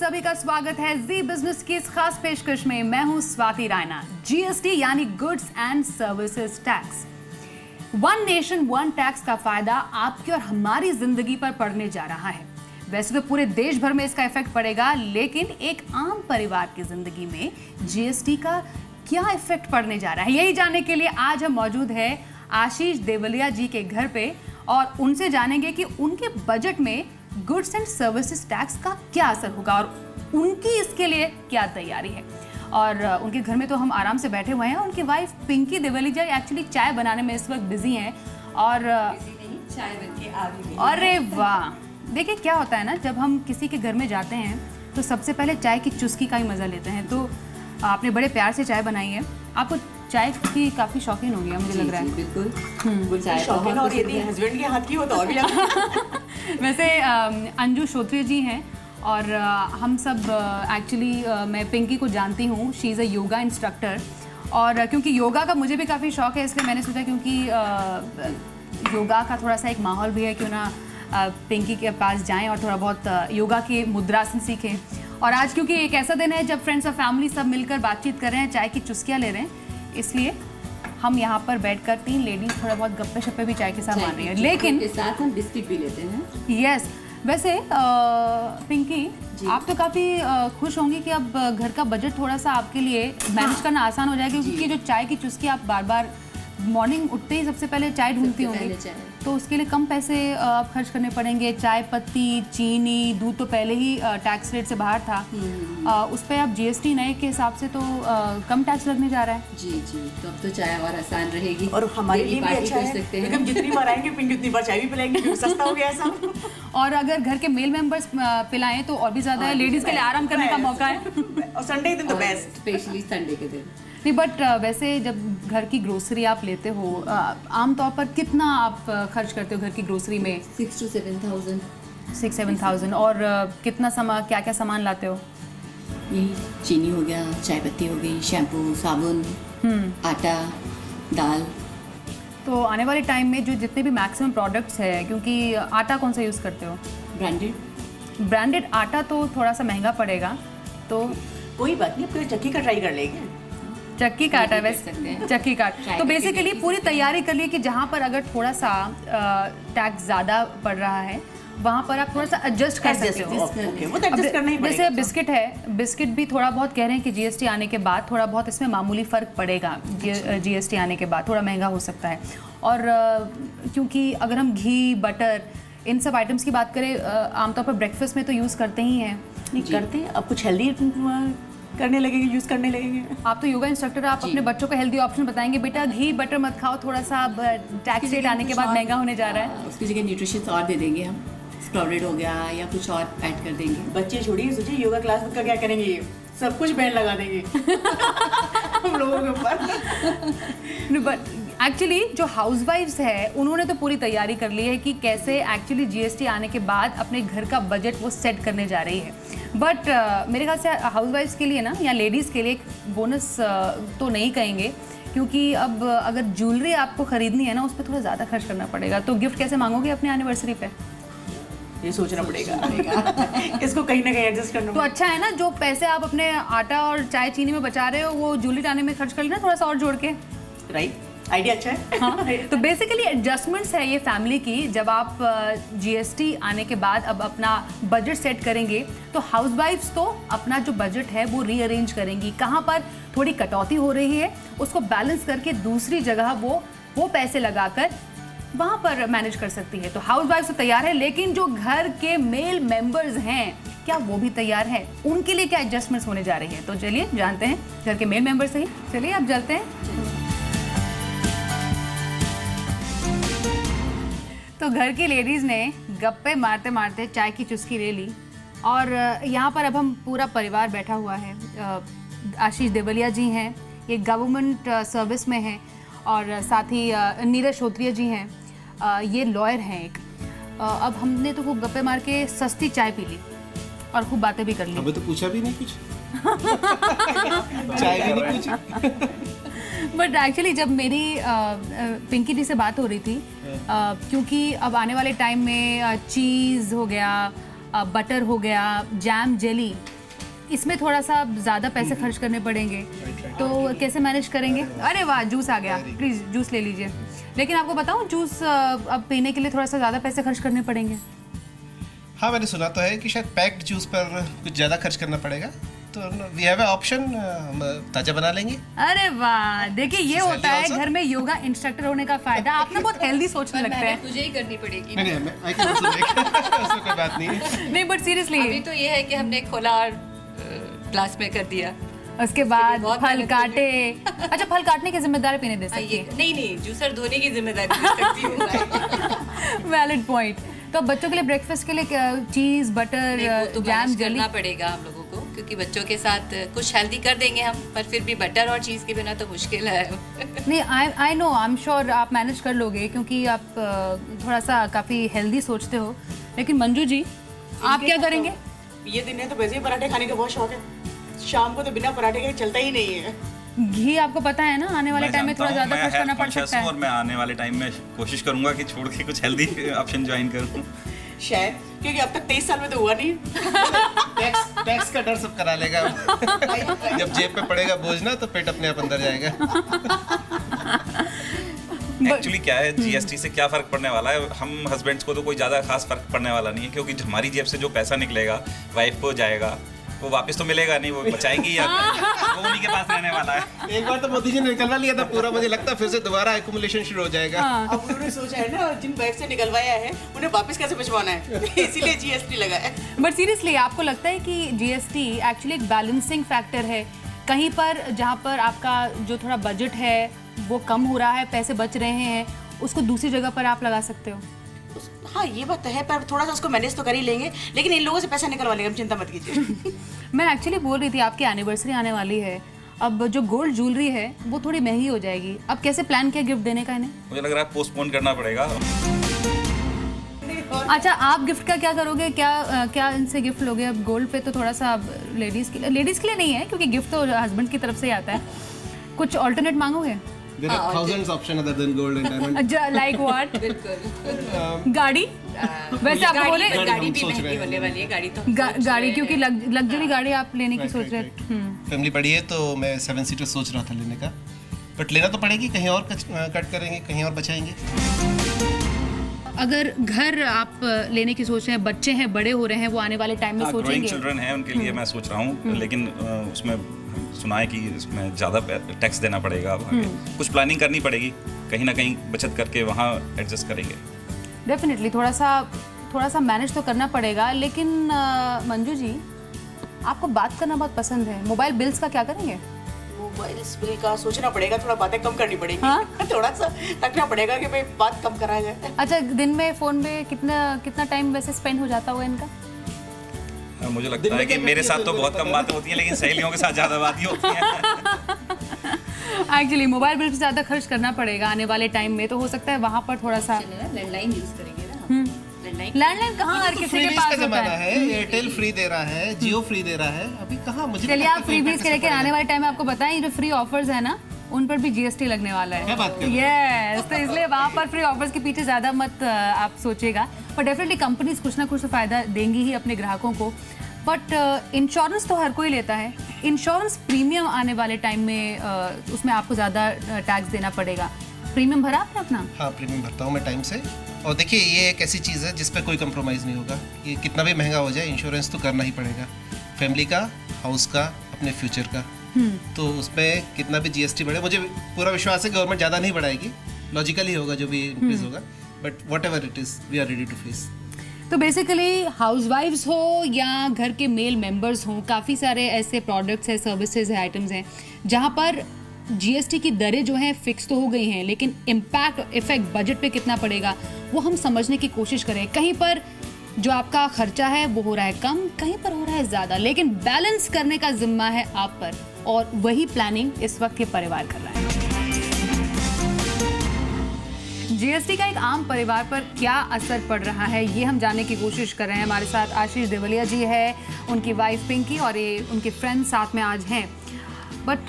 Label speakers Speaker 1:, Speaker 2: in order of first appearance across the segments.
Speaker 1: सभी का स्वागत है जी बिजनेस की इस खास पेशकश में। मैं हूं स्वाति रायना। जीएसटी यानी goods and services tax, one nation one tax का फायदा आपकी और हमारी जिंदगी पर पड़ने जा रहा है। वैसे तो पूरे देश भर में इसका इफेक्ट पड़ेगा, लेकिन एक आम परिवार की जिंदगी में जीएसटी का क्या इफेक्ट पड़ने जा रहा है, यही जानने के लिए आज हम मौजूद है आशीष देवलिया जी के घर पे और उनसे जानेंगे कि उनके बजट में गुड्स एंड सर्विसेज टैक्स का क्या असर होगा और उनकी इसके लिए क्या तैयारी है। और उनके घर में तो हम आराम से बैठे हुए हैं। उनकी वाइफ पिंकी देवलिया एक्चुअली चाय बनाने में इस वक्त बिजी हैं और
Speaker 2: चाय बन के आ गई।
Speaker 1: अरे वाह, देखिए क्या होता है ना, जब हम किसी के घर में जाते हैं तो सबसे पहले चाय की चुस्की का ही मज़ा लेते हैं। तो आपने बड़े प्यार से चाय बनाई है। आपको चाय की काफ़ी शौकीन हो गया मुझे लग रहा है।
Speaker 2: बिल्कुल चाय शौकीन, और यदि हस्बैंड के हाथ की हो तो और भी
Speaker 1: वैसे अंजू श्रोत्रिय जी हैं और हम सब एक्चुअली मैं पिंकी को जानती हूँ। She is a yoga instructor और क्योंकि योगा का मुझे भी काफ़ी शौक है, इसलिए मैंने सोचा क्योंकि योगा का थोड़ा सा एक माहौल भी है, क्यों ना पिंकी के पास जाएं और थोड़ा बहुत योगा के मुद्रासन सीखें। और आज क्योंकि एक ऐसा दिन है जब फ्रेंड्स और फैमिली सब मिलकर बातचीत कर रहे हैं, चाय की चुस्कियाँ ले रहे हैं, इसलिए हम यहाँ पर बैठकर तीन लेडीज थोड़ा बहुत गप्पे शप्पे भी चाय के साथ मार रही है, लेकिन
Speaker 2: के साथ हम बिस्किट भी लेते हैं।
Speaker 1: यस, वैसे पिंकी आप तो काफ़ी खुश होंगी कि अब घर का बजट थोड़ा सा आपके लिए मैनेज करना आसान हो जाएगा, क्योंकि जो चाय की चुस्की आप बार बार मॉर्निंग उठते ही सबसे पहले चाय ढूंढती होंगी, तो उसके लिए कम पैसे आप खर्च करने पड़ेंगे। चाय पत्ती, चीनी, दूध तो पहले ही टैक्स रेट से बाहर था, उस पर आप जीएसटी नए के हिसाब से तो कम टैक्स लगने जा रहा है।
Speaker 2: जी जी, तो अब तो चाय और आसान रहेगी
Speaker 3: और हमारे लिए भी अच्छा है। हम जितनी बार आएंगे पिंकी उतनी बार चाय भी पिलाएंगे, क्योंकि सस्ता हो गया सब।
Speaker 1: और अगर घर के मेल मेंबर्स पिलाएं तो और भी ज़्यादा है, लेडीज़ के लिए आराम करने का मौका है।
Speaker 3: और संडे के दिन तो बेस्ट,
Speaker 2: स्पेशली संडे के दिन।
Speaker 1: नहीं, बट वैसे जब घर की ग्रोसरी आप लेते हो, आमतौर पर कितना आप खर्च करते हो घर की ग्रोसरी में?
Speaker 2: 6 to 7,000।
Speaker 1: 6-7,000। और कितना क्या क्या सामान लाते हो?
Speaker 2: यही चीनी हो गया, चाय पत्ती हो गई, शैम्पू, साबुन, आटा, दाल।
Speaker 1: तो आने वाले टाइम में जो जितने भी मैक्सिमम प्रोडक्ट्स है, क्योंकि आटा कौन सा यूज़ करते हो? ब्रांडेड आटा तो थोड़ा सा महंगा पड़ेगा, तो
Speaker 3: कोई बात नहीं, अपने चक्की का ट्राई कर लेंगे।
Speaker 1: चक्की का आटा वैसे चक्की का, तो बेसिकली पूरी तैयारी कर लिए कि जहाँ पर अगर थोड़ा सा टैक्स ज़्यादा पड़ रहा है वहाँ पर आप थोड़ा सा एडजस्ट कर सकते हो।
Speaker 3: वो तो एडजस्ट करना ही पड़ेगा।
Speaker 1: जैसे बिस्किट है, बिस्किट भी थोड़ा बहुत कह रहे हैं कि जीएसटी आने के बाद थोड़ा बहुत इसमें मामूली फ़र्क पड़ेगा। जीएसटी आने के बाद थोड़ा महंगा हो सकता है। और क्योंकि अगर हम घी, बटर, इन सब आइटम्स की बात करें, आमतौर पर ब्रेकफास्ट में तो यूज़ करते ही हैं।
Speaker 3: नहीं करते हैं, अब कुछ हेल्दी करने लगेंगे, यूज़ करने लगेंगे।
Speaker 1: आप तो योगा इंस्ट्रक्टर, आप अपने बच्चों को हेल्दी ऑप्शन बताएंगे, बेटा घी बटर मत खाओ, थोड़ा सा अब टैक्स रेट आने के बाद महंगा होने जा रहा है।
Speaker 2: उसकी जगह न्यूट्रिशन और दे देंगे हम, स्प्राउटेड हो गया या कुछ और ऐड कर देंगे।
Speaker 3: बच्चे छोड़िए, सोचिए योगा क्लास का क्या करेंगे, ये सब कुछ बैन लगा देंगे हम लोगों के ऊपर।
Speaker 1: बट एक्चुअली जो हाउसवाइफ्स है उन्होंने तो पूरी तैयारी कर ली है कि कैसे एक्चुअली जीएसटी आने के बाद अपने घर का बजट वो सेट करने जा रही है। बट मेरे ख्याल से हाउसवाइफ्स के लिए ना, या लेडीज़ के लिए एक बोनस तो नहीं कहेंगे, क्योंकि अब अगर ज्वेलरी आपको ख़रीदनी है ना, उस पर थोड़ा ज़्यादा खर्च करना पड़ेगा। तो गिफ्ट कैसे मांगोगे अपने एनिवर्सरी पे?
Speaker 3: ये सोचना पड़ेगा इसको कहीं ना कहीं एडजस्ट करना।
Speaker 1: तो अच्छा है ना, जो पैसे आप अपने आटा और चाय चीनी में बचा रहे हो वो ज्वेलरी लाने में खर्च कर लेना थोड़ा सा और जोड़ के।
Speaker 3: राइट, आइडिया अच्छा है।
Speaker 1: हाँ, तो बेसिकली एडजस्टमेंट्स है ये फैमिली की। जब आप जीएसटी आने के बाद अब अपना बजट सेट करेंगे तो हाउसवाइफ्स तो अपना जो बजट है वो रीअरेंज करेंगी, कहाँ पर थोड़ी कटौती हो रही है उसको बैलेंस करके दूसरी जगह वो पैसे लगाकर वहाँ पर मैनेज कर सकती है। तो हाउसवाइफ्स तो तैयार है, लेकिन जो घर के मेल मेंबर्स हैं क्या वो भी तैयार है? उनके लिए क्या एडजस्टमेंट्स होने जा रही है? तो चलिए जानते हैं घर के मेल मेंबर से ही। चलिए अब चलते हैं। तो घर की लेडीज़ ने गप्पे मारते मारते चाय की चुस्की ले ली और यहाँ पर अब हम पूरा परिवार बैठा हुआ है। आशीष देवलिया जी हैं, ये गवर्नमेंट सर्विस में हैं, और साथ ही नीरज श्रोत्रिय जी हैं, ये लॉयर हैं एक। अब हमने तो खूब गप्पे मार के सस्ती चाय पी ली और खूब बातें भी कर ली।
Speaker 4: अबे तो पूछा भी नहीं कुछ चाय भी नहीं पूछी।
Speaker 1: बट एक्चुअली जब मेरी पिंकी जी से बात हो रही थी, क्योंकि अब आने वाले टाइम में चीज़ हो गया, बटर हो गया, जैम, जेली, इसमें थोड़ा सा ज़्यादा पैसे खर्च करने पड़ेंगे, तो कैसे मैनेज करेंगे? अरे वाह, जूस आ गया, प्लीज़ जूस ले लीजिए। लेकिन आपको बताऊँ, जूस अब पीने के लिए थोड़ा सा ज़्यादा पैसे खर्च करने पड़ेंगे।
Speaker 4: हाँ, मैंने सुना तो है कि शायद पैक्ड जूस पर कुछ ज़्यादा खर्च करना पड़ेगा, तो वी हैव ऑप्शन, ताज़ा बना लेंगे।
Speaker 1: अरे वाह, देखिए ये होता है घर में योगा इंस्ट्रक्टर होने का फायदा। आप ना बहुत हेल्दी सोचने लगते हैं।
Speaker 2: तुझे ही करनी पड़ेगी।
Speaker 4: नहीं, I can also make उसमें कोई बात नहीं है।
Speaker 1: नहीं, बट सीरियसली
Speaker 2: अभी तो ये है कि हमने खोला और ग्लास में कर दिया।
Speaker 1: उसके बाद
Speaker 2: बहुत
Speaker 1: फल
Speaker 2: मेहनत
Speaker 1: काटे। अच्छा, फल काटने की जिम्मेदारी पीने दे सकती है?
Speaker 2: नहीं, जूसर धोने की जिम्मेदारी ले सकती हूँ।
Speaker 1: Valid point. तो बच्चों के लिए ब्रेकफास्ट के लिए चीज, बटर,
Speaker 2: तो
Speaker 1: जैम, जेली
Speaker 2: करना पड़ेगा हम लोगों को, क्योंकि बच्चों के साथ कुछ हेल्दी कर देंगे हम, पर फिर भी बटर और चीज़ के बिना तो मुश्किल है।
Speaker 1: नहीं, I know, I am sure आप मैनेज कर लोगे, क्योंकि आप थोड़ा सा काफ़ी हेल्दी सोचते हो। लेकिन मंजू जी, आप क्या करेंगे?
Speaker 3: ये दिन है तो वैसे ही पराठे खाने का बहुत शौक है। शाम को तो बिना पराठे के चलता ही नहीं है।
Speaker 1: घी आपको पता है ना, आने वाले टाइम में थोड़ा ज़्यादा खर्च करना पड़ सकता है।
Speaker 5: और मैं आने वाले टाइम में कोशिश करूंगा कि छोड़ के कुछ हेल्दी ऑप्शन ज्वाइन करूं।
Speaker 3: शायद, क्योंकि अब तक 23 साल में तो हुआ नहीं।
Speaker 4: टैक्स का डर सब करा लेगा। जब जेब पे पड़ेगा बोझ ना, तो पेट अपने आप अंदर जाएगा।
Speaker 5: एक्चुअली क्या है, जीएसटी से क्या फर्क पड़ने वाला है? हम हस्बैंड्स को तो कोई ज़्यादा खास फर्क पड़ने वाला नहीं है, क्योंकि हमारी जेब से जो पैसा निकलेगा वाइफ को जाएगा, वो वापस तो मिलेगा नहीं, वो बचाएंगी या वो उन्हीं के पास रहने वाला है।
Speaker 4: एक बार तो मोदी जी ने निकलवा लिया था पूरा, मुझे लगता है फिर से दोबारा एक्युमुलेशन शुरू हो जाएगा।
Speaker 3: अब उन्होंने सोचा है ना, जिन बैंक से निकलवाया है उन्हें वापस कैसे भिजवाना है, इसीलिए जीएसटी लगा है।
Speaker 1: बट सीरियसली, आपको लगता है कि जीएसटी एक्चुअली एक बैलेंसिंग फैक्टर है? कहीं पर जहाँ पर आपका जो थोड़ा बजट है वो कम हो रहा है, पैसे बच रहे हैं, उसको दूसरी जगह पर आप लगा सकते हो।
Speaker 3: हाँ, ये बात तो है, पर थोड़ा सा उसको मैनेज तो कर ही लेंगे, लेकिन इन लोगों से पैसा निकलवा लेंगे, हम चिंता मत कीजिए।
Speaker 1: मैं एक्चुअली बोल रही थी, आपकी एनिवर्सरी आने वाली है, अब जो गोल्ड ज्वेलरी है वो थोड़ी महंगी हो जाएगी। अब कैसे प्लान किया गिफ्ट देने का इन्हें?
Speaker 5: मुझे लग रहा है पोस्टपोन करना पड़ेगा।
Speaker 1: अच्छा, आप गिफ्ट का क्या करोगे? क्या इनसे गिफ्ट लोगे? अब गोल्ड पे तो थोड़ा सा लेडीज के लिए नहीं है, क्योंकि गिफ्ट तो हस्बैंड की तरफ से ही आता है। कुछ ऑल्टरनेट मांगोगे?
Speaker 4: There are thousands option other than gold and diamond.
Speaker 1: Like what?
Speaker 2: बिल्कुल।
Speaker 1: गाड़ी? वैसे आप बोले
Speaker 2: गाड़ी भी
Speaker 4: सोच रहे
Speaker 2: महंगी
Speaker 4: हैं।
Speaker 2: होने वाली है, गाड़ी तो
Speaker 1: गाड़ी, क्योंकि लग्जरी गाड़ी आप लेने की सोच रहे हैं।
Speaker 4: फैमिली बड़ी है तो मैं 7 सीटर सोच रहा था लेने का, बट लेना तो पड़ेगी। कहीं और कट करेंगे, कहीं और बचाएंगे।
Speaker 1: अगर घर आप लेने की सोच रहे हैं, बच्चे हैं, बड़े हो रहे हैं, वो आने वाले टाइम में
Speaker 5: ग्रोइंग
Speaker 1: सोचेंगे।
Speaker 5: चिल्ड्रन है, उनके लिए मैं सोच रहा हूँ, लेकिन उसमें सुना है कि इसमें ज़्यादा टैक्स देना पड़ेगा। कुछ प्लानिंग करनी पड़ेगी, कहीं ना कहीं बचत करके वहाँ एडजस्ट करेंगे।
Speaker 1: डेफिनेटली थोड़ा सा मैनेज तो करना पड़ेगा। लेकिन मंजू जी, आपको बात करना बहुत पसंद है, मोबाइल बिल्स का क्या करेंगे?
Speaker 3: मोबाइल बिल का सोचना पड़ेगा, थोड़ा बातें कम करनी पड़ेगी।
Speaker 1: हाँ?
Speaker 3: थोड़ा सा रखना पड़ेगा कि भाई बात कम कराया जाए।
Speaker 1: अच्छा, दिन में फ़ोन पे कितना टाइम वैसे स्पेंड हो जाता होगा इनका?
Speaker 5: मुझे लगता है कि मेरे साथ तो बहुत कम बातें होती हैं, लेकिन सहेलियों के साथ ज़्यादा बातें होती हैं।
Speaker 1: एक्चुअली मोबाइल बिल से ज़्यादा खर्च करना पड़ेगा आने वाले टाइम में, तो हो सकता है वहाँ पर थोड़ा सा
Speaker 2: लैंडलाइन यूज करेंगे ना।
Speaker 1: लैंडलाइन कहाँ हर किसी के
Speaker 4: फ्रीबीज
Speaker 1: पास
Speaker 4: का
Speaker 1: होता
Speaker 4: जमाना
Speaker 1: है।
Speaker 4: है, एयरटेल फ्री दे रहा है, जियो फ्री दे रहा है, अभी कहाँ मुझे
Speaker 1: चलिए, आप फ्रीबीज के लेकर आने वाले टाइम में आपको बताएं, ये जो फ्री ऑफर्स है ना, उन पर भी जीएसटी लगने वाला है।
Speaker 4: क्या बात कर रहे हो?
Speaker 1: यस, तो इसलिए वहाँ पर फ्री ऑफर्स के पीछे ज़्यादा मत आप सोचिएगा। पर डेफिनेटली कंपनीज कुछ ना कुछ तो फ़ायदा देंगी ही अपने ग्राहकों को। बट इंश्योरेंस तो हर कोई लेता है। इंश्योरेंस प्रीमियम आने वाले टाइम में उसमें आपको ज़्यादा टैक्स देना पड़ेगा। प्रीमियम भरा आपने अपना?
Speaker 4: हाँ, प्रीमियम भरता हूँ मैं टाइम से। और देखिए, ये एक ऐसी चीज़ है जिस पे कोई कंप्रोमाइज़ नहीं होगा। ये कितना भी महंगा हो जाए, इंश्योरेंस तो करना ही पड़ेगा, फैमिली का, हाउस का, अपने फ्यूचर का। तो उसमें कितना भी जीएसटी बढ़े, मुझे पूरा विश्वास है गवर्नमेंट ज़्यादा नहीं बढ़ाएगी, लॉजिकली होगा जो भी इंक्रीज होगा, but whatever it is we are ready to face.
Speaker 1: तो बेसिकली हाउसवाइफ्स हो या घर के मेल मेंबर्स हों, काफ़ी सारे ऐसे प्रोडक्ट्स हैं, सर्विसेज हैं, आइटम्स हैं जहाँ पर जीएसटी की दरें जो हैं फिक्स तो हो गई हैं, लेकिन इफेक्ट बजट पे कितना पड़ेगा वो हम समझने की कोशिश करें। कहीं पर जो आपका खर्चा है वो हो रहा है कम, कहीं पर हो रहा है ज़्यादा, लेकिन बैलेंस करने का जिम्मा है आप पर, और वही प्लानिंग इस वक्त ये परिवार कर रहा है। जीएसटी का एक आम परिवार पर क्या असर पड़ रहा है, ये हम जानने की कोशिश कर रहे हैं। हमारे साथ आशीष देवलिया जी है, उनकी वाइफ पिंकी, और ये उनके फ्रेंड साथ में आज हैं। बट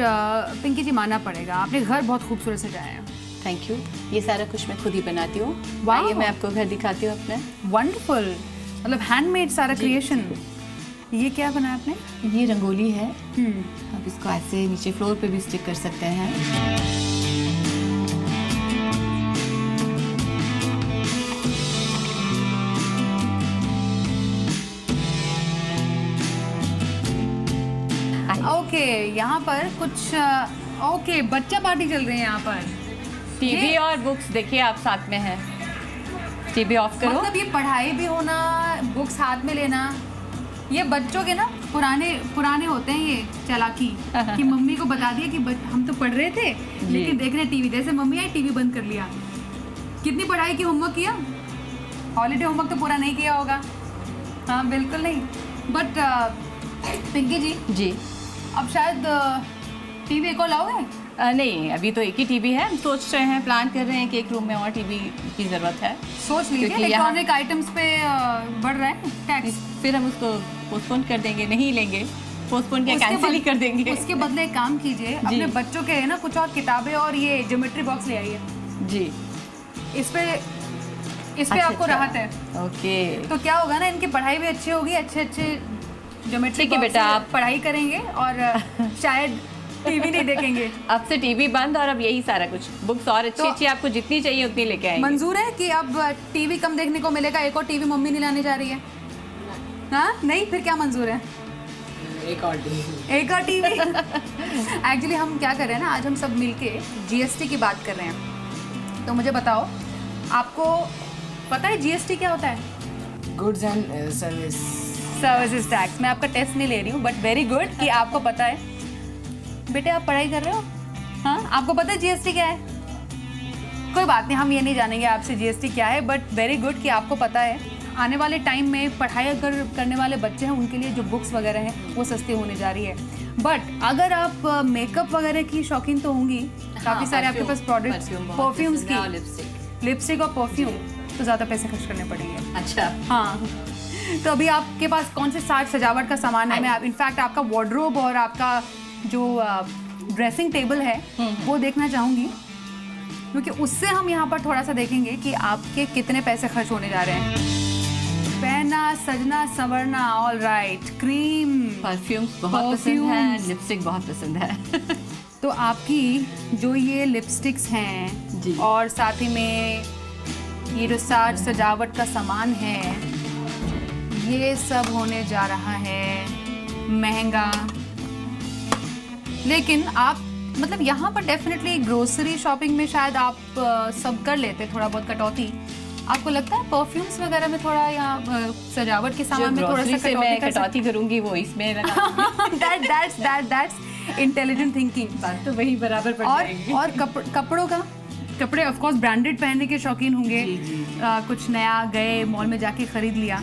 Speaker 1: पिंकी जी, मानना पड़ेगा, आपने घर बहुत खूबसूरत सजाया है।
Speaker 2: Thank you. ये सारा कुछ मैं खुद ही बनाती हूँ।
Speaker 1: वाह!
Speaker 2: आइए मैं आपको घर दिखाती हूँ अपना।
Speaker 1: वंडरफुल, मतलब हैंडमेड सारा क्रिएशन। ये क्या बनाया आपने?
Speaker 2: ये रंगोली है। आप इसको ऐसे नीचे फ्लोर पे भी स्टिक कर सकते हैं।
Speaker 1: ओके, यहाँ पर कुछ ओके बच्चा पार्टी चल रही है यहाँ पर।
Speaker 2: टीवी और बुक्स देखिए आप साथ में है। टीवी ऑफ करो।
Speaker 1: मतलब ये पढ़ाई भी होना, बुक्स हाथ में लेना, ये बच्चों के ना पुराने होते हैं ये चालाकी कि मम्मी को बता दिया कि हम तो पढ़ रहे थे लेकिन देख रहे टीवी, जैसे मम्मी आई टीवी बंद कर लिया। कितनी पढ़ाई की, होमवर्क किया? हॉलीडे होमवर्क तो पूरा नहीं किया होगा। हाँ बिल्कुल नहीं। बट पिंकी जी अब शायद टीवी एक और लाओगे?
Speaker 2: नहीं, अभी तो एक ही टीवी है। हम सोच रहे हैं, प्लान कर रहे हैं कि एक रूम में और टीवी की ज़रूरत है।
Speaker 1: सोच लीजिए, इलेक्ट्रॉनिक आइटम्स पे बढ़ रहा है टैक्स।
Speaker 2: फिर हम उसको पोस्टपोन कर देंगे, नहीं लेंगे, पोस्टपोन क्या कैंसिल ही कर देंगे।
Speaker 1: उसके बदले एक काम कीजिए, अपने बच्चों के ना कुछ और किताबें और ये ज्योमेट्री बॉक्स ले आइए
Speaker 2: जी।
Speaker 1: इस पे आपको राहत है।
Speaker 2: ओके,
Speaker 1: तो क्या होगा ना, इनकी पढ़ाई भी अच्छी होगी, अच्छे ज्योमेट्री
Speaker 2: ठीक है बेटा, आप
Speaker 1: पढ़ाई करेंगे और शायद टीवी नहीं देखेंगे।
Speaker 2: अब से टीवी बंद और अब यही सारा कुछ बुक्स और अच्छी आपको जितनी चाहिए उतनी लेके आएंगे।
Speaker 1: मंजूर है कि अब टीवी कम देखने को मिलेगा, एक और टीवी मम्मी नहीं लाने जा रही है? हाँ नहीं, फिर क्या मंजूर है?
Speaker 3: एक और टीवी।
Speaker 1: एक्चुअली हम क्या कर रहे हैं ना, आज हम सब मिलके जीएसटी की बात कर रहे हैं। तो मुझे बताओ, आपको पता है जीएसटी क्या होता है?
Speaker 3: Goods and
Speaker 1: services tax. मैं आपका टेस्ट नहीं ले रही हूँ, बट वेरी गुड कि आपको पता है। बेटे आप पढ़ाई कर रहे हो? हाँ, आपको पता है जीएसटी क्या है? कोई बात नहीं, हम ये नहीं जानेंगे आपसे जीएसटी क्या है, बट वेरी गुड कि आपको पता है। आने वाले टाइम में पढ़ाई अगर करने वाले बच्चे हैं उनके लिए जो बुक्स वगैरह हैं वो सस्ती होने जा रही है। बट अगर आप मेकअप वगैरह की शौकीन तो होंगी, काफ़ी सारे आपके पास प्रोडक्ट्स, परफ्यूम्स की, लिपस्टिक और परफ्यूम, तो ज़्यादा पैसे खर्च करने पड़ेंगे।
Speaker 2: अच्छा,
Speaker 1: हाँ। तो अभी आपके पास कौन से साज सजावट का सामान है? मैं इनफैक्ट आपका वार्डरोब और आपका जो ड्रेसिंग टेबल है वो देखना चाहूँगी, क्योंकि उससे हम यहाँ पर थोड़ा सा देखेंगे कि आपके कितने पैसे खर्च होने जा रहे हैं। पहनना, सजना, संवरना, ऑल राइट। क्रीम,
Speaker 2: परफ्यूम्स बहुत पसंद है, लिपस्टिक बहुत पसंद है।
Speaker 1: तो आपकी जो ये लिपस्टिक्स हैं और साथ ही में ये जो साज सजावट का सामान है, ये सब होने जा रहा है महंगा। लेकिन आप मतलब यहाँ पर डेफिनेटली ग्रोसरी शॉपिंग में शायद आप सब कर लेते थोड़ा बहुत कटौती। आपको लगता है परफ्यूम्स वगैरह में थोड़ा या सजावट के सामान में थोड़ा सा
Speaker 2: कटौती करूंगी, वो इसमें
Speaker 1: दैट्स इंटेलिजेंट थिंकिंग।
Speaker 2: बात तो वही बराबर पड़ जाएगी।
Speaker 1: और कपड़े ऑफ कोर्स ब्रांडेड पहनने के शौकीन होंगे। कुछ नया गए मॉल में जाके खरीद लिया।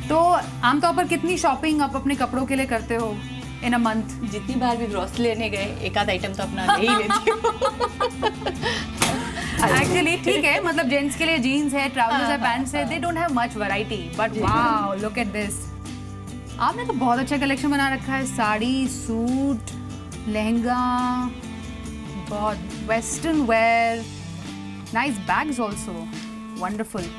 Speaker 1: तो आमतौर पर कितनी शॉपिंग आप अपने कपड़ों के लिए करते हो इन अ मंथ?
Speaker 2: जितनी बार भी ग्रोसरी लेने गए एक आध आइटम तो अपना ले ही लेती हूँ।
Speaker 1: एक्चुअली ठीक है, मतलब जेंट्स के लिए जीन्स है, ट्राउजर्स है, पैंट्स है, they don't have much variety, but wow look at this. आपने तो बहुत अच्छा कलेक्शन बना रखा है। साड़ी, सूट, लहंगा, बहुत western wear, nice bags also, wonderful.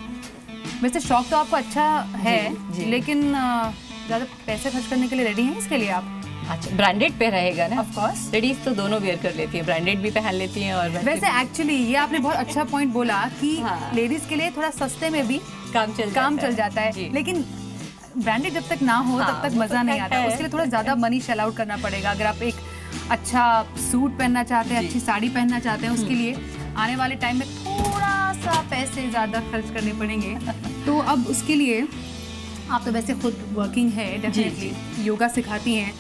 Speaker 1: वैसे शौक तो आपको अच्छा है, लेकिन ज़्यादा पैसे खर्च करने के लिए रेडी हैं इसके लिए आप?
Speaker 2: अच्छा, ब्रांडेड पे रहेगा ना?
Speaker 1: ऑफ कोर्स,
Speaker 2: लेडीज तो दोनों वेयर कर लेती हैं, ब्रांडेड भी पहन लेती हैं। और
Speaker 1: वैसे एक्चुअली ये आपने बहुत अच्छा पॉइंट बोला कि लेडीज के लिए थोड़ा सस्ते में भी काम चल जाता है, लेकिन ब्रांडेड जब तक ना हो तब तक मजा नहीं आता। उसके लिए थोड़ा ज्यादा मनी शेल आउट करना पड़ेगा। अगर आप एक अच्छा सूट पहनना चाहते हैं, अच्छी साड़ी पहनना चाहते हैं, उसके लिए आने वाले टाइम में थोड़ा सा पैसे ज्यादा खर्च करने पड़ेंगे। तो अब उसके लिए आप तो वैसे खुद वर्किंग है, डेफिनेटली योगा सिखाती हैं,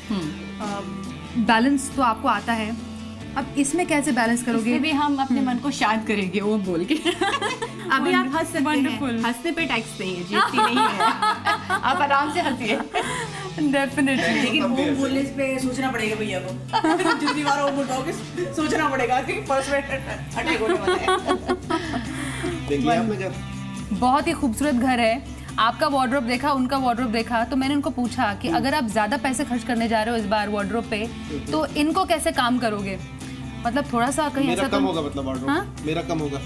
Speaker 1: बैलेंस तो आपको आता है। अब इसमें कैसे बैलेंस करोगे?
Speaker 2: इसमें भी हम अपने मन को शांत करेंगे वो बोल के। अभी आप हंस सकते हैं, हंसने पे टैक्स नहीं है, जीएसटी नहीं है, आप आराम से हंसिए।
Speaker 1: डेफिनेटली।
Speaker 3: लेकिन वो बोलने पे सोचना पड़ेगा भैया को। जितनी बार वो बोलोगे सोचना पड़ेगा कि फर्स्ट में अटैक होने वाला है।
Speaker 4: देखिए आपने क्या,
Speaker 1: बहुत ही खूबसूरत घर है। आपका वार्डरोब देखा, उनका वार्डरोब देखा, तो मैंने उनको पूछा कि अगर आप ज़्यादा पैसे खर्च करने जा रहे हो इस बार वार्डरोब पे, तो इनको कैसे काम करोगे? मतलब थोड़ा सा कहीं
Speaker 4: मेरा
Speaker 1: ऐसा
Speaker 4: कम होगा, मतलब वार्डरोब मेरा कम होगा।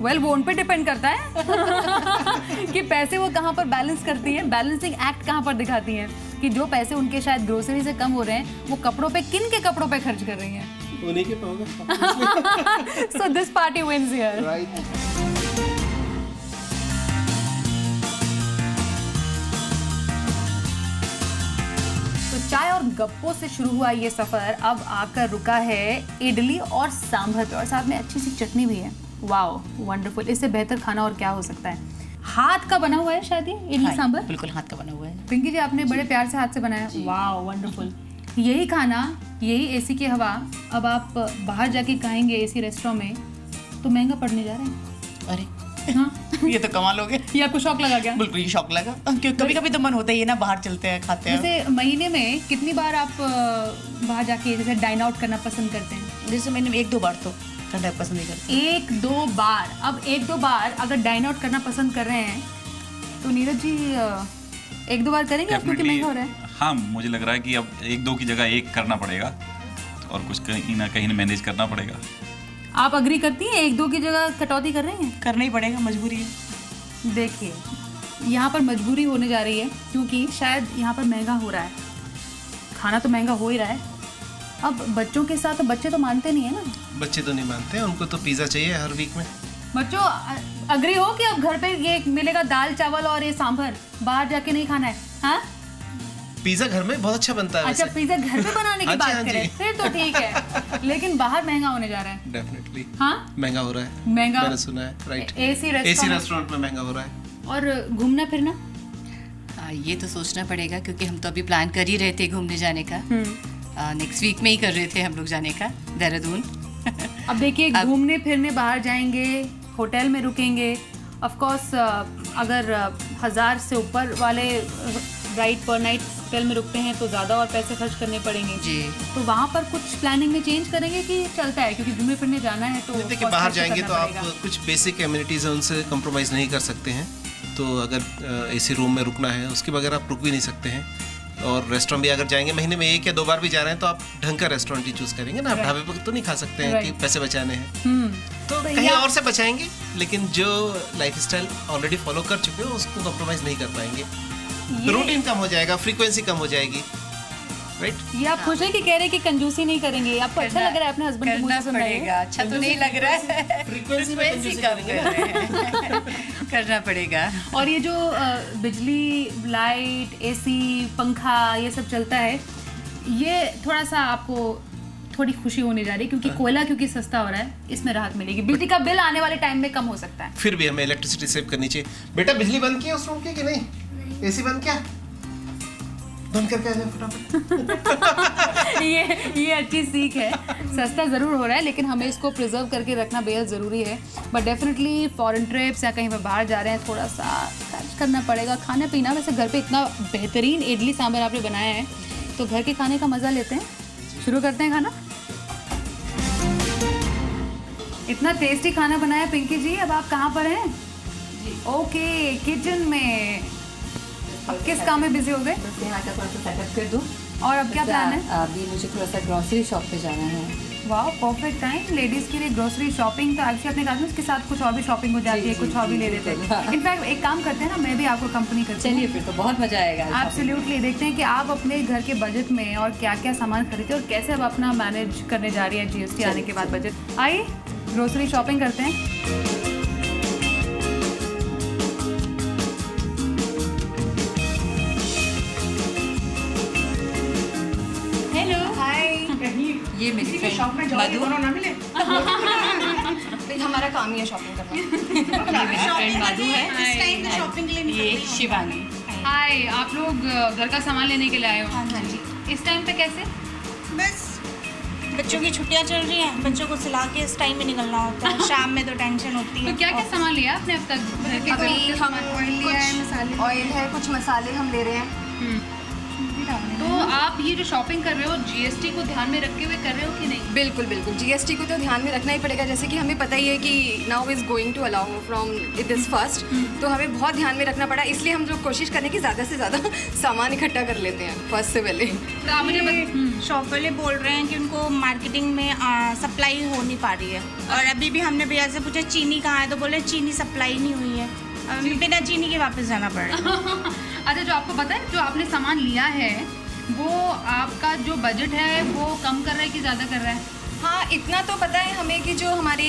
Speaker 1: वेल वो उन पे डिपेंड करता है कि पैसे वो कहाँ पर बैलेंस करती हैं, बैलेंसिंग एक्ट कहाँ पर दिखाती हैं कि जो पैसे उनके शायद ग्रोसरी से कम हो रहे हैं वो कपड़ों पे, किन के कपड़ों पे खर्च कर रही हैं।
Speaker 4: उन्हीं के पे होगा।
Speaker 1: So this party wins here.
Speaker 4: Right.
Speaker 1: चाय और गप्पों से शुरू हुआ ये सफर अब आकर रुका है इडली और सांभर पे, और साथ में अच्छी सी चटनी भी है। वाओ वंडरफुल, इससे बेहतर खाना और क्या हो सकता है। हाथ का बना हुआ है शायद ये इडली सांभर?
Speaker 2: बिल्कुल हाथ का बना हुआ है।
Speaker 1: पिंकी जी आपने बड़े प्यार से हाथ से बनाया। Wow wonderful. यही खाना, यही एसी की हवा अब आप बाहर जाके खाएंगे एसी रेस्टोरेंट में तो महंगा पड़ने जा रहे हैं।
Speaker 2: अरे
Speaker 1: हाँ
Speaker 2: ये तो कमाल हो गया।
Speaker 1: ये आपको शौक लगा क्या?
Speaker 2: बिल्कुल, ये शौक लगा क्योंकि कभी कभी तो मन होता ही है ना, बाहर चलते हैं खाते हैं।
Speaker 1: जैसे महीने में कितनी बार आप बाहर जाके जैसे डाइन आउट करना पसंद करते हैं?
Speaker 2: जैसे मैंने 1-2 बार तो करना पसंद नहीं करती।
Speaker 1: 1-2 बार। अब 1-2 बार अगर डाइन आउट करना पसंद कर रहे हैं तो नीरज जी 1-2 बार करेंगे आप, क्योंकि महंगा हो रहा है।
Speaker 5: हाँ, मुझे लग रहा है कि अब 1-2 की जगह 1 करना पड़ेगा और कुछ कहीं ना कहीं मैनेज करना पड़ेगा।
Speaker 1: आप अग्री करती हैं 1-2 की जगह कटौती कर रहे हैं?
Speaker 2: करना ही पड़ेगा, मजबूरी है।
Speaker 1: देखिए यहाँ पर मजबूरी होने जा रही है क्योंकि शायद यहाँ पर महंगा हो रहा है, खाना तो महंगा हो ही रहा है। अब बच्चों के साथ बच्चे तो मानते नहीं है ना।
Speaker 4: बच्चे तो नहीं मानते, उनको तो पिज़्ज़ा चाहिए हर वीक में।
Speaker 1: बच्चों अग्री हो कि अब घर पे ये मिलेगा दाल चावल और ये सांभर, बाहर जाके नहीं खाना है? हाँ
Speaker 4: पिज़्ज़ा घर में बहुत अच्छा बनता है।
Speaker 1: अच्छा पिज़्ज़ा घर पे बनाने की
Speaker 4: हाँ जी,
Speaker 1: बात
Speaker 4: हाँ जी।
Speaker 1: करें फिर तो ठीक है, लेकिन बाहर महंगा होने जा रहा है।
Speaker 4: डेफिनेटली
Speaker 1: हाँ
Speaker 4: महंगा हो रहा है,
Speaker 1: महंगा,
Speaker 4: मैंने सुना है। राइट,
Speaker 1: एसी
Speaker 4: एसी रेस्टोरेंट में महंगा हो रहा है।
Speaker 1: और घूमना फिरना
Speaker 2: ये तो सोचना पड़ेगा क्योंकि हम तो अभी प्लान कर ही रहे थे घूमने जाने का। नेक्स्ट वीक में ही कर रहे थे हम लोग जाने का, देहरादून।
Speaker 1: अब देखिए घूमने फिरने बाहर जाएंगे, होटल में रुकेंगे, ऑफ कोर्स अगर 1000 से ऊपर वाले राइट पर नाइट होटल में रुकते हैं तो ज़्यादा और पैसे खर्च करने पड़ेंगे
Speaker 2: जी।
Speaker 1: तो वहाँ पर कुछ प्लानिंग में चेंज करेंगे कि चलता है, क्योंकि घूमने फिरने जाना है तो
Speaker 4: देखिए बाहर जाएंगे तो आप कुछ बेसिक एमिनिटीज़ है उनसे कंप्रोमाइज़ नहीं कर सकते हैं। तो अगर एसी रूम में रुकना है उसके बगैर आप रुक भी नहीं सकते हैं। और रेस्टोरेंट भी अगर जाएंगे महीने में 1 या 2 बार भी जा रहे हैं तो आप ढंग का रेस्टोरेंट ही चूज़ करेंगे ना। आप ढाबे पर तो नहीं खा सकते हैं कि पैसे बचाने हैं, तो कहीं और से बचाएंगे, लेकिन जो लाइफस्टाइल ऑलरेडी फॉलो कर चुके हो उसको कंप्रोमाइज़ नहीं कर पाएंगे। रूटीन कम हो जाएगा, फ्रीक्वेंसी कम हो जाएगी। राइट, ये
Speaker 1: आप खुश है कि कह रहे हैं कि कंजूसी नहीं करेंगे? आपको अच्छा लग रहा है अपने हस्बैंड को?
Speaker 2: करना पड़ेगा, अच्छा तो नहीं लग रहा है,
Speaker 4: फ्रीक्वेंसी में कंजूसी करेंगे
Speaker 2: ना। करना पड़ेगा।
Speaker 1: और ये जो बिजली, लाइट, एसी, पंखा ये सब चलता है, ये थोड़ा सा आपको थोड़ी खुशी होने जा रही है क्योंकि कोयला क्योंकि सस्ता हो रहा है, इसमें राहत मिलेगी। बिजली का बिल आने वाले टाइम में कम हो सकता है।
Speaker 4: फिर भी हमें इलेक्ट्रिसिटी सेव करनी चाहिए। बेटा बिजली बंद किया उस रूम की कि नहीं? एसी बंद किया? बंद करके आ जाए फटाफट।
Speaker 1: ये अच्छी सीख है। सस्ता ज़रूर हो रहा है लेकिन हमें इसको प्रिजर्व करके रखना बेहद ज़रूरी है। बट डेफिनेटली फॉरेन ट्रिप्स या कहीं पर बाहर जा रहे हैं थोड़ा सा खर्च करना पड़ेगा। खाना पीना, वैसे घर पे इतना बेहतरीन इडली सांभर आपने बनाया है तो घर के खाने का मज़ा लेते हैं। शुरू करते हैं खाना। इतना टेस्टी खाना बनाया पिंकी जी, अब आप कहाँ पर हैं? ओके, किचन में। अब किस काम में बिजी हो गए?
Speaker 6: बस यहाँ का थोड़ा सा सेटअप कर दूँ।
Speaker 1: और अब क्या प्लान है?
Speaker 6: अभी मुझे थोड़ा सा ग्रोसरी शॉप पे जाना है।
Speaker 1: वाह, परफेक्ट टाइम लेडीज़ के लिए ग्रोसरी शॉपिंग। तो एक्चुअली अपने कहा उसके साथ कुछ और भी शॉपिंग हो जाती है, कुछ और भी ले लेते हैं। इनफैक्ट एक काम करते हैं ना, मैं भी आपको कंपनी करती हूँ।
Speaker 6: चलिए फिर तो बहुत मजा आएगा।
Speaker 1: एब्सोल्युटली, देखते हैं कि आप अपने घर के बजट में और क्या क्या सामान खरीदते हैं और कैसे अब अपना मैनेज करने जा रही है जीएसटी आने के बाद बजट। आइए ग्रोसरी शॉपिंग करते हैं।
Speaker 6: ये मेरी फ्रेंड
Speaker 3: शॉप में जाओ, दोनों ना मिले।
Speaker 6: हमारा काम ही है शॉपिंग करना।
Speaker 2: ये मेरी फ्रेंड मधु है,
Speaker 3: इस टाइम पे शॉपिंग के लिए
Speaker 2: ये शिवानी।
Speaker 1: हाय, आप लोग घर का सामान लेने के लिए आए हो?
Speaker 6: हाँ जी।
Speaker 1: इस टाइम पे कैसे?
Speaker 7: बस बच्चों की छुट्टियां चल रही हैं, बच्चों को सिला के इस टाइम में निकलना होता है। शाम में तो टेंशन होती है।
Speaker 1: तो क्या क्या सामान लिया आपने अब तक घर के?
Speaker 6: अभी हम ऑयल है, कुछ मसाले हम ले रहे हैं।
Speaker 1: तो आप ये जो शॉपिंग कर रहे हो जीएसटी को ध्यान में रखते हुए कर रहे हो कि नहीं?
Speaker 8: बिल्कुल बिल्कुल, जीएसटी को तो ध्यान में रखना ही पड़ेगा। जैसे कि हमें पता ही है कि now is going to allow from this first, तो हमें बहुत ध्यान में रखना पड़ा। इसलिए हम लोग कोशिश करें कि ज़्यादा से ज़्यादा सामान इकट्ठा कर लेते हैं फर्स्ट से पहले।
Speaker 7: तो आप मुझे शॉप वाले बोल रहे हैं कि उनको मार्केटिंग में सप्लाई हो नहीं पा रही है। और अभी भी हमने भैया से पूछा चीनी कहाँ है, तो बोले चीनी सप्लाई नहीं हुई है, बिना चीनी के वापस जाना पड़ रहा है।
Speaker 1: अच्छा, जो आपको पता है जो आपने सामान लिया है वो आपका जो बजट है वो कम कर रहा है कि ज़्यादा कर रहा है?
Speaker 8: हाँ, इतना तो पता है हमें कि जो हमारे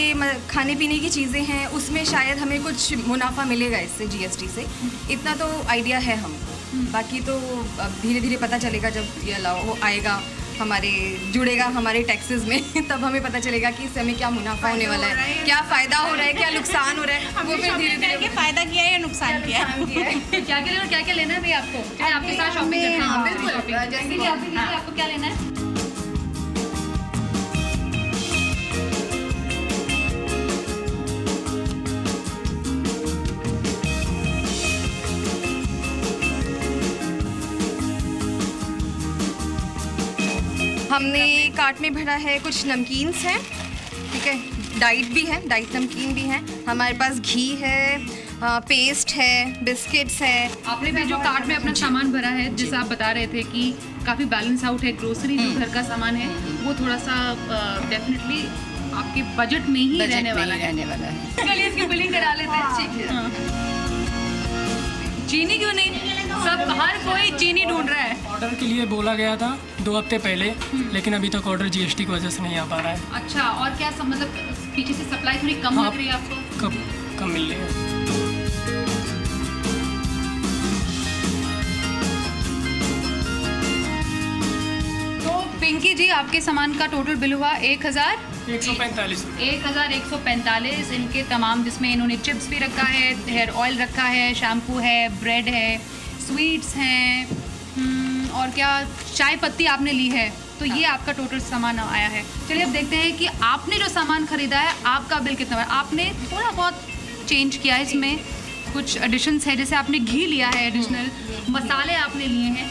Speaker 8: खाने पीने की चीज़ें हैं उसमें शायद हमें कुछ मुनाफा मिलेगा इससे, जीएसटी से। इतना तो आइडिया है हमको। बाकी तो अब धीरे धीरे पता चलेगा जब ये अलाउ आएगा हमारे, जुड़ेगा हमारे टैक्सेस में, तब हमें पता चलेगा कि इससे हमें क्या मुनाफा होने वाला है, क्या फ़ायदा हो रहा है, क्या नुकसान हो रहा है। वो फिर धीरे धीरे
Speaker 7: फ़ायदा किया है या नुकसान किया है।
Speaker 1: क्या क्या लेना है भाई आपको? आपके साथ शॉपिंग करना है?
Speaker 8: हाँ, बिल्कुल।
Speaker 1: जैसे कि आपको क्या लेना है?
Speaker 8: हमने कार्ट में भरा है, कुछ नमकीन्स हैं, ठीक है, डाइट भी है, डाइट नमकीन भी है, हमारे पास घी है, पेस्ट है, बिस्किट्स है।
Speaker 1: आपने भी जो कार्ट में अपना सामान भरा है, जैसे आप बता रहे थे कि काफ़ी बैलेंस आउट है, ग्रोसरी जो घर का सामान है वो थोड़ा सा डेफिनेटली आपके बजट में ही रहने वाला है। चलिए इसकी बिलिंग करा लेते हैं। चीनी क्यों नहीं? सब हर कोई चीनी ढूंढ रहा है।
Speaker 9: ऑर्डर के लिए बोला गया था 2 हफ्ते पहले, लेकिन अभी तक ऑर्डर जीएसटी की वजह से नहीं आ पा रहा है।
Speaker 1: अच्छा, और क्या मतलब पीछे से सप्लाई थोड़ी कम लग रही है आपको?
Speaker 9: कम मिल रही है।
Speaker 1: तो पिंकी जी, आपके सामान का टोटल बिल हुआ
Speaker 9: 1145।
Speaker 1: 1145 इनके तमाम, जिसमें इन्होंने चिप्स भी रखा है, हेयर ऑयल रखा है, शैम्पू है, ब्रेड है, स्वीट्स हैं, और क्या चाय पत्ती आपने ली है। तो ये आपका टोटल सामान आया है। चलिए अब देखते हैं कि आपने जो सामान खरीदा है आपका बिल कितना है। आपने थोड़ा बहुत चेंज किया है, इसमें कुछ एडिशंस है, जैसे आपने घी लिया है एडिशनल, मसाले आपने लिए हैं।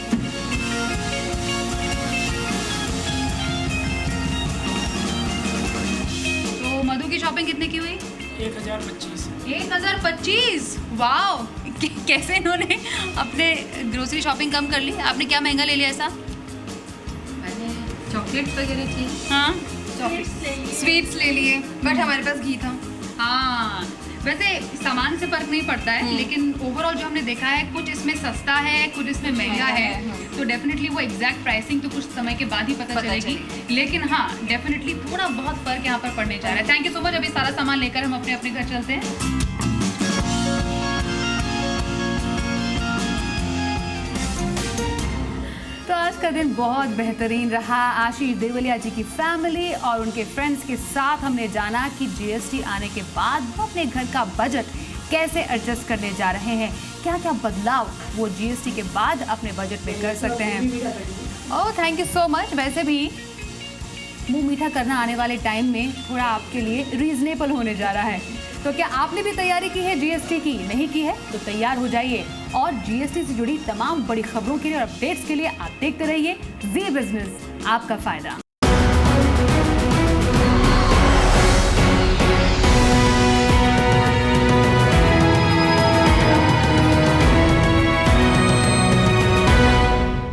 Speaker 1: तो मधु की शॉपिंग कितने की हुई?
Speaker 9: 1025।
Speaker 1: 1025, वाह! कैसे इन्होंने अपने ग्रोसरी शॉपिंग कम कर ली? आपने क्या महंगा ले लिया ऐसा?
Speaker 6: मैंने चॉकलेट वगैरह थी।
Speaker 1: हाँ,
Speaker 8: स्वीट्स ले लिए, बट हमारे पास घी था।
Speaker 1: हाँ, वैसे सामान से फर्क नहीं पड़ता है, लेकिन ओवरऑल जो हमने देखा है कुछ इसमें सस्ता है, कुछ इसमें महंगा है, तो डेफिनेटली वो एग्जैक्ट प्राइसिंग तो कुछ समय के बाद ही पता चलेगी। लेकिन हाँ, डेफिनेटली थोड़ा बहुत फर्क यहाँ पर पड़ने जा रहा है। Thank you so much. अभी सारा सामान लेकर हम अपने अपने घर चलते हैं। तो आज का दिन बहुत बेहतरीन रहा। आशीष देवलिया जी की फैमिली और उनके फ्रेंड्स के साथ हमने जाना कि जीएसटी आने के बाद वो अपने घर का बजट कैसे एडजस्ट करने जा रहे हैं, क्या क्या बदलाव वो जीएसटी के बाद अपने बजट में कर सकते हैं। ओह, थैंक यू सो मच। वैसे भी मुंह मीठा करना आने वाले टाइम में थोड़ा आपके लिए रीजनेबल होने जा रहा है। तो क्या आपने भी तैयारी की है जीएसटी की? नहीं की है तो तैयार हो जाइए, और जीएसटी से जुड़ी तमाम बड़ी खबरों के लिए और अपडेट्स के लिए आप देखते रहिए जी बिजनेस, आपका फायदा।